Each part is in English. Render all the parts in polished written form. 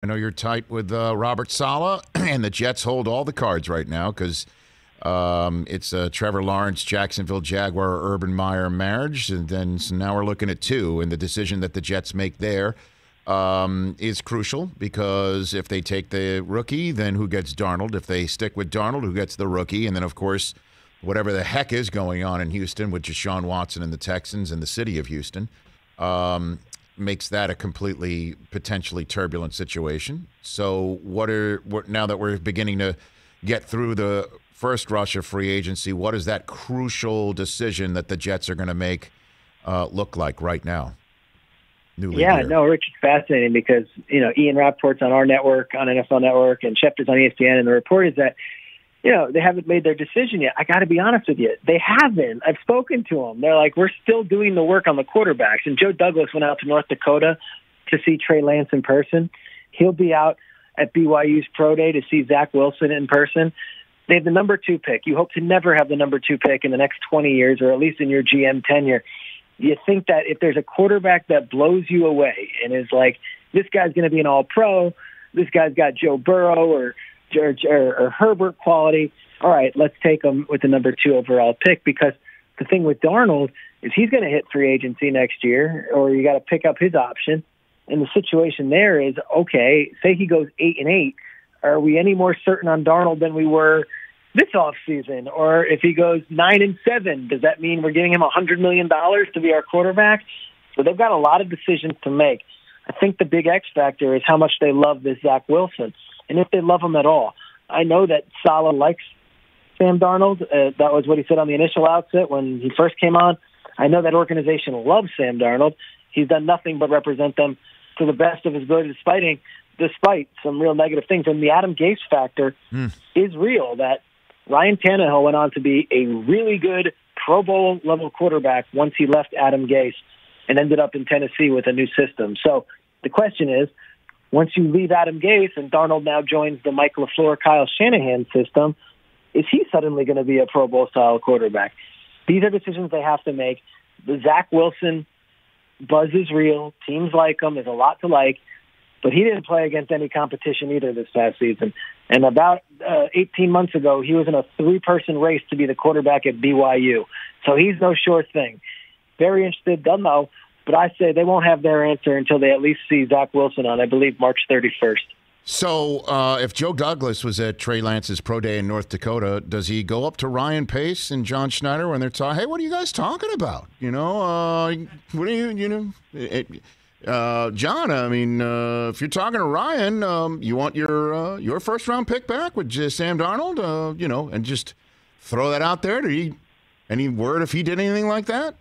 I know you're tight with Robert Saleh, and the Jets hold all the cards right now because it's Trevor Lawrence, Jacksonville Jaguar, Urban Meyer marriage, and then so now we're looking at two, and the decision that the Jets make there is crucial because if they take the rookie, then who gets Darnold? If they stick with Darnold, who gets the rookie? And then, of course, whatever the heck is going on in Houston with Deshaun Watson and the Texans and the city of Houston makes that a completely potentially turbulent situation. So now that we're beginning to get through the first rush of free agency, what is that crucial decision that the Jets are going to make look like right now? No, Rich, it's fascinating because, Ian Rappaport's on our network, on NFL Network, and Schefter's on ESPN, and the report is that, they haven't made their decision yet. I got to be honest with you. They haven't. I've spoken to them. They're like, we're still doing the work on the quarterbacks. And Joe Douglas went out to North Dakota to see Trey Lance in person. He'll be out at BYU's Pro Day to see Zach Wilson in person. They have the number 2 pick. You hope to never have the number 2 pick in the next 20 years, or at least in your GM tenure. You think that if there's a quarterback that blows you away and is like, this guy's going to be an all-pro, this guy's got Joe Burrow or Herbert quality, all right, let's take him with the number 2 overall pick, because the thing with Darnold is he's going to hit free agency next year, or you got to pick up his option. And the situation there is, okay, say he goes 8-8, are we any more certain on Darnold than we were this offseason? Or if he goes 9-7, does that mean we're giving him $100 million to be our quarterback? So they've got a lot of decisions to make. I think the big X factor is how much they love this Zach Wilson, and if they love him at all. I know that Saleh likes Sam Darnold. That was what he said on the initial outset when he first came on. I know that organization loves Sam Darnold. He's done nothing but represent them to the best of his ability, despite some real negative things. And the Adam Gase factor is real, that Ryan Tannehill went on to be a really good Pro Bowl-level quarterback once he left Adam Gase and ended up in Tennessee with a new system. So the question is, once you leave Adam Gase and Darnold now joins the Mike LaFleur, Kyle Shanahan system, is he suddenly going to be a Pro Bowl-style quarterback? These are decisions they have to make. The Zach Wilson buzz is real. Teams like him. There's a lot to like. But he didn't play against any competition either this past season. And about 18 months ago, he was in a 3-person race to be the quarterback at BYU. So he's no sure thing. Very interested, don't know. But I say they won't have their answer until they at least see Zach Wilson on, I believe, March 31st. So if Joe Douglas was at Trey Lance's Pro Day in North Dakota, does he go up to Ryan Pace and John Schneider when they're talking, hey, what are you guys talking about? What are you, John, I mean, if you're talking to Ryan, you want your first-round pick back with Sam Darnold, and just throw that out there? Any word if he did anything like that?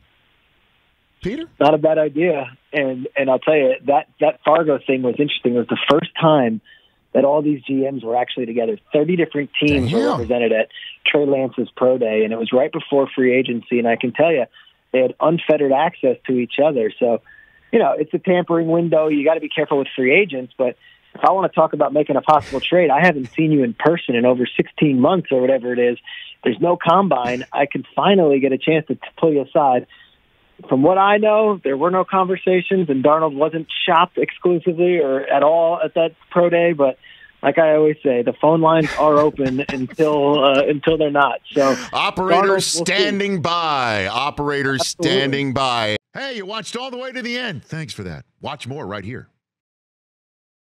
Peter? Not a bad idea. And I'll tell you, that Fargo thing was interesting. It was the first time that all these GMs were actually together. 30 different teams were represented at Trey Lance's Pro Day, and it was right before free agency. And I can tell you, they had unfettered access to each other. So, it's a tampering window. You got to be careful with free agents. But if I want to talk about making a possible trade, I haven't seen you in person in over 16 months or whatever it is. There's no combine. I can finally get a chance to pull you aside. From what I know, there were no conversations, and Darnold wasn't shopped exclusively or at all at that Pro Day. But like I always say, the phone lines are open until they're not. So operators standing by. Operators standing by. Hey, you watched all the way to the end. Thanks for that. Watch more right here.